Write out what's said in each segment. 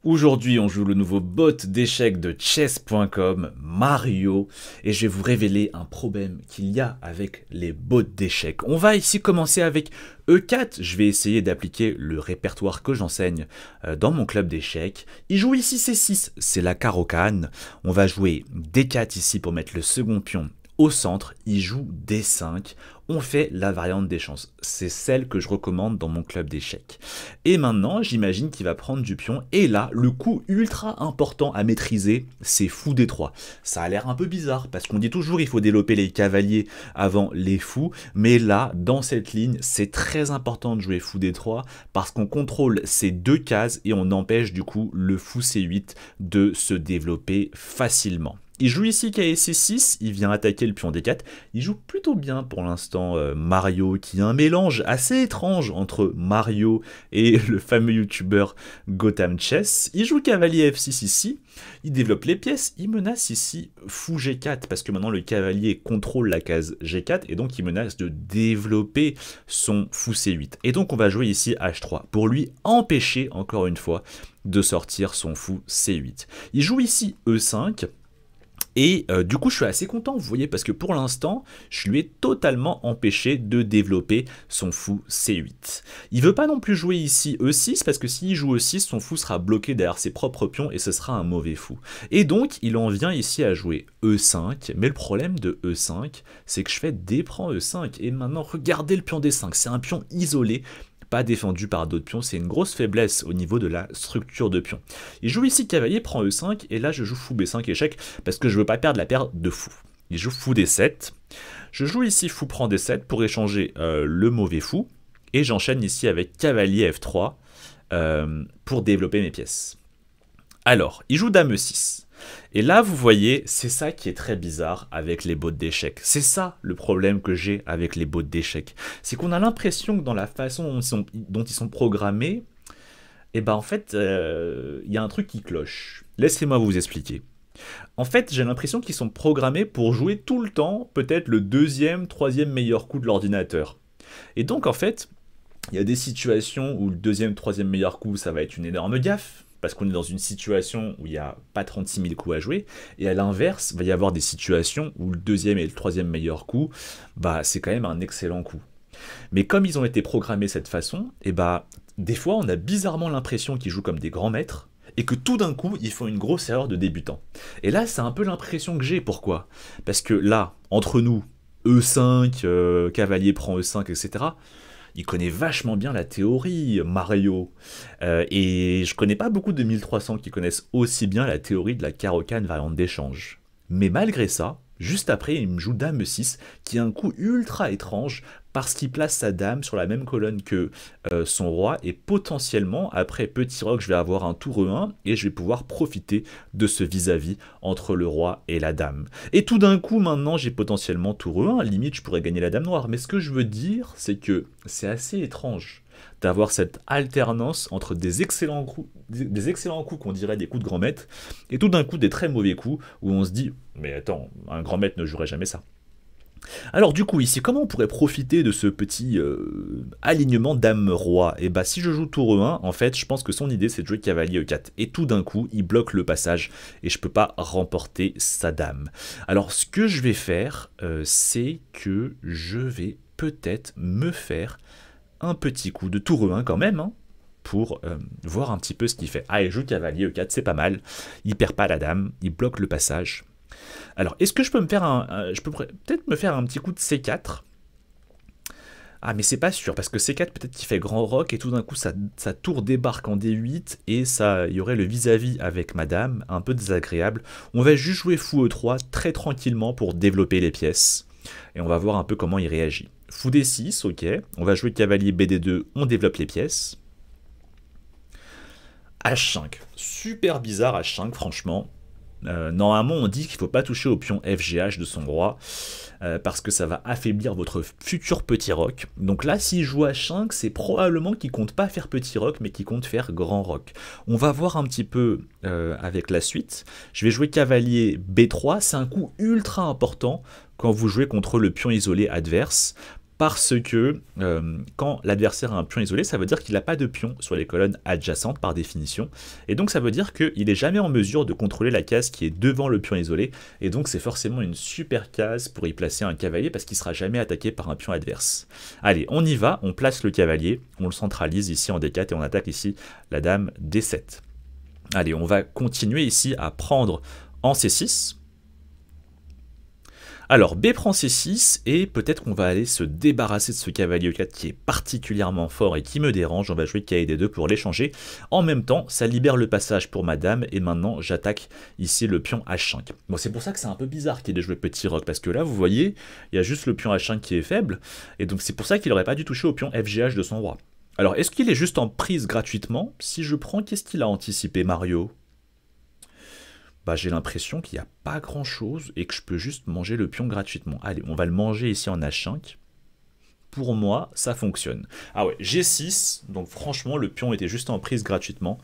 Aujourd'hui, on joue le nouveau bot d'échecs de chess.com, Mario, et je vais vous révéler un problème qu'il y a avec les bots d'échecs. On va ici commencer avec E4, je vais essayer d'appliquer le répertoire que j'enseigne dans mon club d'échecs. Il joue ici C6, c'est la carocane. On va jouer D4 ici pour mettre le second pion au centre, il joue D5, on fait la variante des chances. C'est celle que je recommande dans mon club d'échecs. Et maintenant, j'imagine qu'il va prendre du pion, et là, le coup ultra important à maîtriser, c'est fou D3. Ça a l'air un peu bizarre, parce qu'on dit toujours qu'il faut développer les cavaliers avant les fous, mais là, dans cette ligne, c'est très important de jouer fou D3, parce qu'on contrôle ces deux cases, et on empêche du coup le fou C8 de se développer facilement. Il joue ici KSC6, il vient attaquer le pion D4, il joue plutôt bien pour l'instant Mario, qui a un mélange assez étrange entre Mario et le fameux youtubeur Gotham Chess. Il joue cavalier F6 ici, il développe les pièces, il menace ici fou G4, parce que maintenant le cavalier contrôle la case G4, et donc il menace de développer son fou C8. Et donc on va jouer ici H3, pour lui empêcher, encore une fois, de sortir son fou C8. Il joue ici E5, et du coup, je suis assez content, vous voyez, parce que pour l'instant, je lui ai totalement empêché de développer son fou C8. Il veut pas non plus jouer ici E6, parce que s'il joue E6, son fou sera bloqué derrière ses propres pions, et ce sera un mauvais fou. Et donc, il en vient ici à jouer E5, mais le problème de E5, c'est que je fais D prend E5, et maintenant, regardez le pion D5, c'est un pion isolé, pas défendu par d'autres pions, c'est une grosse faiblesse au niveau de la structure de pion. Il joue ici cavalier, prend E5, et là je joue fou B5 échec, parce que je veux pas perdre la paire de fou. Il joue fou D7, je joue ici fou prend D7 pour échanger le mauvais fou, et j'enchaîne ici avec cavalier F3 pour développer mes pièces. Alors, il joue dame E6. Et là, vous voyez, c'est ça qui est très bizarre avec les bots d'échecs. C'est ça le problème que j'ai avec les bots d'échecs. C'est qu'on a l'impression que dans la façon dont ils sont programmés, et ben en fait, il y a un truc qui cloche. Laissez-moi vous expliquer. En fait, j'ai l'impression qu'ils sont programmés pour jouer tout le temps, peut-être le deuxième, troisième meilleur coup de l'ordinateur. Et donc, en fait, il y a des situations où le deuxième, troisième meilleur coup, ça va être une énorme gaffe, parce qu'on est dans une situation où il n'y a pas 36 000 coups à jouer, et à l'inverse, il va y avoir des situations où le deuxième et le troisième meilleur coup, bah, c'est quand même un excellent coup. Mais comme ils ont été programmés de cette façon, et bah, des fois on a bizarrement l'impression qu'ils jouent comme des grands maîtres, et que tout d'un coup, ils font une grosse erreur de débutant. Et là, c'est un peu l'impression que j'ai, pourquoi? Parce que là, entre nous, E5, cavalier prend E5, etc., il connaît vachement bien la théorie, Mario. Et je connais pas beaucoup de 1300 qui connaissent aussi bien la théorie de la carocane variante d'échange. Mais malgré ça, juste après, il me joue dame E6, qui est un coup ultra étrange, parce qu'il place sa dame sur la même colonne que son roi, et potentiellement, après petit roc, je vais avoir un tour E1, et je vais pouvoir profiter de ce vis-à-vis entre le roi et la dame. Et tout d'un coup, maintenant, j'ai potentiellement tour E1, limite, je pourrais gagner la dame noire. Mais ce que je veux dire, c'est que c'est assez étrange d'avoir cette alternance entre des excellents coups qu'on dirait des coups de grand maître, et tout d'un coup des très mauvais coups, où on se dit, mais attends, un grand maître ne jouerait jamais ça. Alors du coup ici, comment on pourrait profiter de ce petit alignement dame-roi? Et bah si je joue tour E1, en fait je pense que son idée c'est de jouer cavalier E4. Et tout d'un coup, il bloque le passage et je peux pas remporter sa dame. Alors ce que je vais faire, c'est que je vais peut-être me faire un petit coup de tour E1 quand même, hein, pour voir un petit peu ce qu'il fait. Ah, il joue cavalier E4, c'est pas mal. Il perd pas la dame, il bloque le passage. Alors, est-ce que je peux me faire je peux peut-être me faire un petit coup de C4. Ah, mais c'est pas sûr, parce que C4, peut-être qu'il fait grand roc, et tout d'un coup, sa tour débarque en D8, et il y aurait le vis-à-vis avec madame, un peu désagréable. On va juste jouer fou E3, très tranquillement, pour développer les pièces. Et on va voir un peu comment il réagit. Fou D6, ok. On va jouer cavalier BD2, on développe les pièces. H5. Super bizarre H5, franchement. Normalement, on dit qu'il ne faut pas toucher au pion FGH de son roi, parce que ça va affaiblir votre futur petit roc. Donc là, s'il joue H5, c'est probablement qu'il compte pas faire petit roc, mais qu'il compte faire grand roc. On va voir un petit peu avec la suite. Je vais jouer cavalier B3, c'est un coup ultra important quand vous jouez contre le pion isolé adverse, parce que quand l'adversaire a un pion isolé, ça veut dire qu'il n'a pas de pion sur les colonnes adjacentes par définition, et donc ça veut dire qu'il n'est jamais en mesure de contrôler la case qui est devant le pion isolé, et donc c'est forcément une super case pour y placer un cavalier parce qu'il ne sera jamais attaqué par un pion adverse. Allez, on y va, on place le cavalier, on le centralise ici en D4 et on attaque ici la dame D7. Allez, on va continuer ici à prendre en C6. Alors, B prend C6, et peut-être qu'on va aller se débarrasser de ce cavalier E4 qui est particulièrement fort et qui me dérange. On va jouer KD2 pour l'échanger. En même temps, ça libère le passage pour ma dame, et maintenant j'attaque ici le pion H5. Bon, c'est pour ça que c'est un peu bizarre qu'il ait joué petit roc, parce que là, vous voyez, il y a juste le pion H5 qui est faible, et donc c'est pour ça qu'il n'aurait pas dû toucher au pion FGH de son roi. Alors, est-ce qu'il est juste en prise gratuitement? Si je prends, qu'est-ce qu'il a anticipé, Mario? Bah, j'ai l'impression qu'il n'y a pas grand chose et que je peux juste manger le pion gratuitement. Allez, on va le manger ici en H5. Pour moi, ça fonctionne. Ah ouais, G6, donc franchement, le pion était juste en prise gratuitement.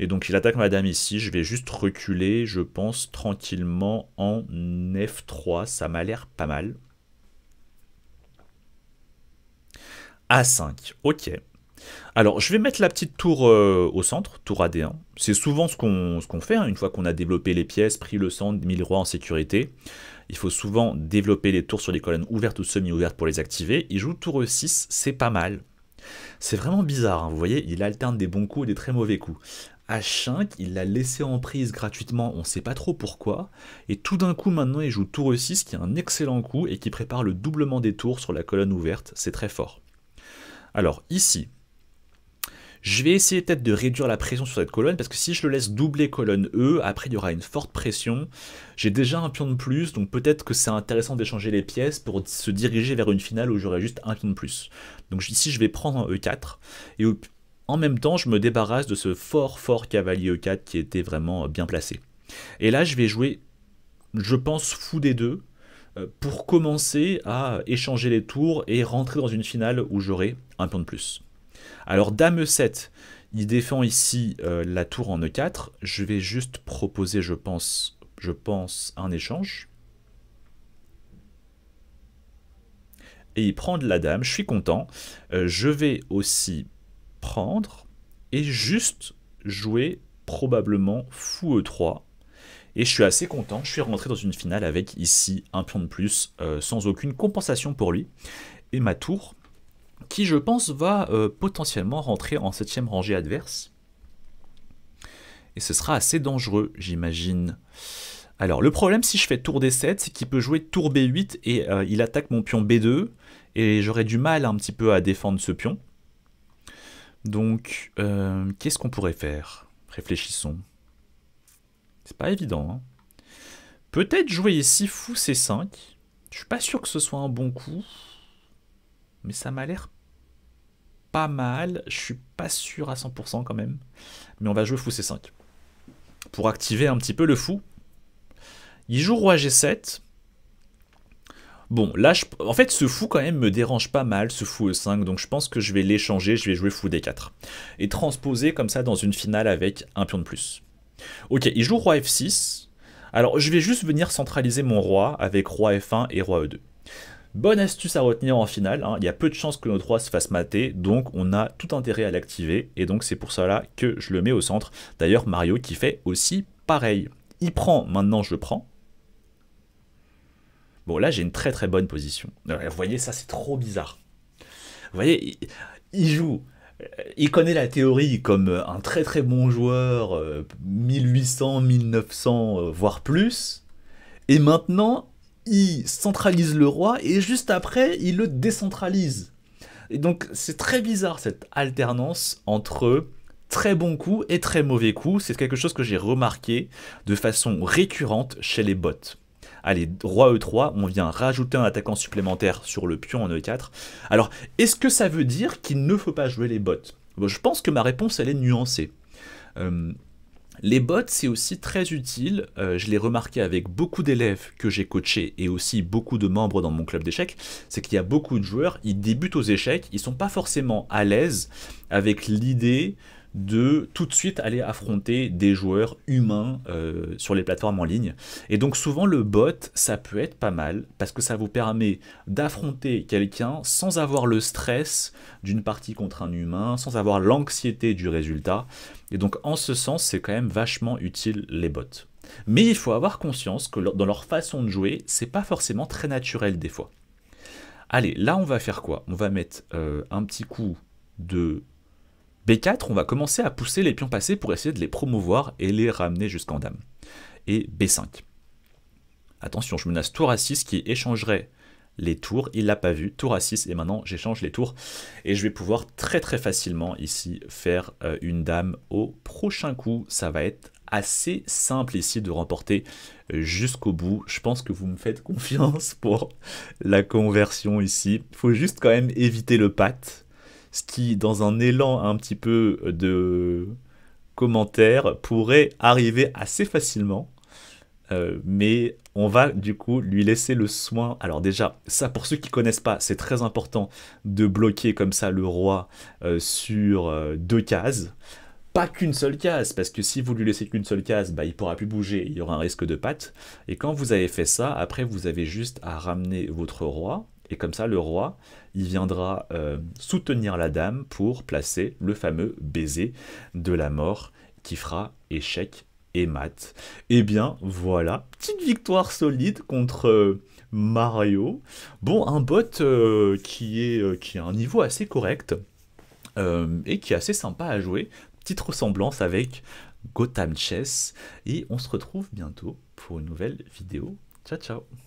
Et donc il attaque ma dame ici, je vais juste reculer, je pense, tranquillement en F3, ça m'a l'air pas mal. A5, ok. Alors, je vais mettre la petite tour au centre, tour AD1. C'est souvent ce qu'on fait, hein, une fois qu'on a développé les pièces, pris le centre, mis le roi en sécurité. Il faut souvent développer les tours sur les colonnes ouvertes ou semi-ouvertes pour les activer. Il joue tour E6, c'est pas mal. C'est vraiment bizarre, hein, vous voyez, il alterne des bons coups et des très mauvais coups. H5, il l'a laissé en prise gratuitement, on ne sait pas trop pourquoi. Et tout d'un coup, maintenant, il joue tour E6, qui est un excellent coup et qui prépare le doublement des tours sur la colonne ouverte. C'est très fort. Alors, ici... je vais essayer peut-être de réduire la pression sur cette colonne, parce que si je le laisse doubler colonne E, après il y aura une forte pression. J'ai déjà un pion de plus, donc peut-être que c'est intéressant d'échanger les pièces pour se diriger vers une finale où j'aurai juste un pion de plus. Donc ici je vais prendre un E4, et en même temps je me débarrasse de ce fort cavalier E4 qui était vraiment bien placé. Et là je vais jouer, je pense, fou des deux, pour commencer à échanger les tours et rentrer dans une finale où j'aurai un pion de plus. Alors dame E7, il défend ici la tour en E4. Je vais juste proposer, je pense un échange. Et il prend de la dame, je suis content. Je vais aussi prendre et juste jouer probablement fou E3. Et je suis assez content, je suis rentré dans une finale avec ici un pion de plus, sans aucune compensation pour lui. Et ma tour... qui je pense va potentiellement rentrer en 7ème rangée adverse. Et ce sera assez dangereux, j'imagine. Alors le problème si je fais tour D7, c'est qu'il peut jouer tour B8 et il attaque mon pion B2. Et j'aurais du mal un petit peu à défendre ce pion. Donc qu'est-ce qu'on pourrait faire? Réfléchissons. C'est pas évident, hein. Peut-être jouer ici fou C5. Je suis pas sûr que ce soit un bon coup. Mais ça m'a l'air pas mal. Je suis pas sûr à 100% quand même. Mais on va jouer fou C5. Pour activer un petit peu le fou. Il joue roi G7. Bon, là, en fait, ce fou quand même me dérange pas mal, ce fou E5. Donc je pense que je vais l'échanger. Je vais jouer fou D4. Et transposer comme ça dans une finale avec un pion de plus. Ok, il joue roi F6. Alors je vais juste venir centraliser mon roi avec roi F1 et roi E2. Bonne astuce à retenir en finale, hein. Il y a peu de chances que notre roi se fasse mater, donc on a tout intérêt à l'activer, et donc c'est pour cela que je le mets au centre. D'ailleurs Mario qui fait aussi pareil. Il prend, maintenant je prends. Bon là j'ai une très bonne position. Vous voyez, ça c'est trop bizarre. Vous voyez, il joue, il connaît la théorie comme un très bon joueur, 1800, 1900, voire plus, et maintenant... il centralise le roi et juste après, il le décentralise. Et donc, c'est très bizarre cette alternance entre très bons coups et très mauvais coups. C'est quelque chose que j'ai remarqué de façon récurrente chez les bots. Allez, roi E3, on vient rajouter un attaquant supplémentaire sur le pion en E4. Alors, est-ce que ça veut dire qu'il ne faut pas jouer les bots? Bon, je pense que ma réponse, elle est nuancée. Les bots, c'est aussi très utile, je l'ai remarqué avec beaucoup d'élèves que j'ai coachés et aussi beaucoup de membres dans mon club d'échecs, c'est qu'il y a beaucoup de joueurs, ils débutent aux échecs, ils sont pas forcément à l'aise avec l'idée de tout de suite aller affronter des joueurs humains sur les plateformes en ligne. Et donc souvent le bot, ça peut être pas mal parce que ça vous permet d'affronter quelqu'un sans avoir le stress d'une partie contre un humain, sans avoir l'anxiété du résultat. Et donc en ce sens, c'est quand même vachement utile les bots. Mais il faut avoir conscience que dans leur façon de jouer, c'est pas forcément très naturel des fois. Allez, là on va faire quoi? On va mettre un petit coup de B4, on va commencer à pousser les pions passés pour essayer de les promouvoir et les ramener jusqu'en dame. Et B5. Attention, je menace tour A6 qui échangerait les tours, il l'a pas vu, tour A6 et maintenant j'échange les tours et je vais pouvoir très très facilement ici faire une dame au prochain coup. Ça va être assez simple ici de remporter jusqu'au bout. Je pense que vous me faites confiance pour la conversion ici. Il faut juste quand même éviter le pat, ce qui dans un élan un petit peu de commentaire pourrait arriver assez facilement. Mais on va du coup lui laisser le soin. Alors déjà, ça pour ceux qui connaissent pas, c'est très important de bloquer comme ça le roi sur deux cases. Pas qu'une seule case, parce que si vous lui laissez qu'une seule case, bah, il pourra plus bouger, il y aura un risque de patte. Et quand vous avez fait ça, après vous avez juste à ramener votre roi, et comme ça le roi, il viendra soutenir la dame pour placer le fameux baiser de la mort qui fera échec et mat. Et bien voilà, petite victoire solide contre Mario. Bon, un bot qui a un niveau assez correct et qui est assez sympa à jouer. Petite ressemblance avec Gotham Chess. Et on se retrouve bientôt pour une nouvelle vidéo. Ciao ciao.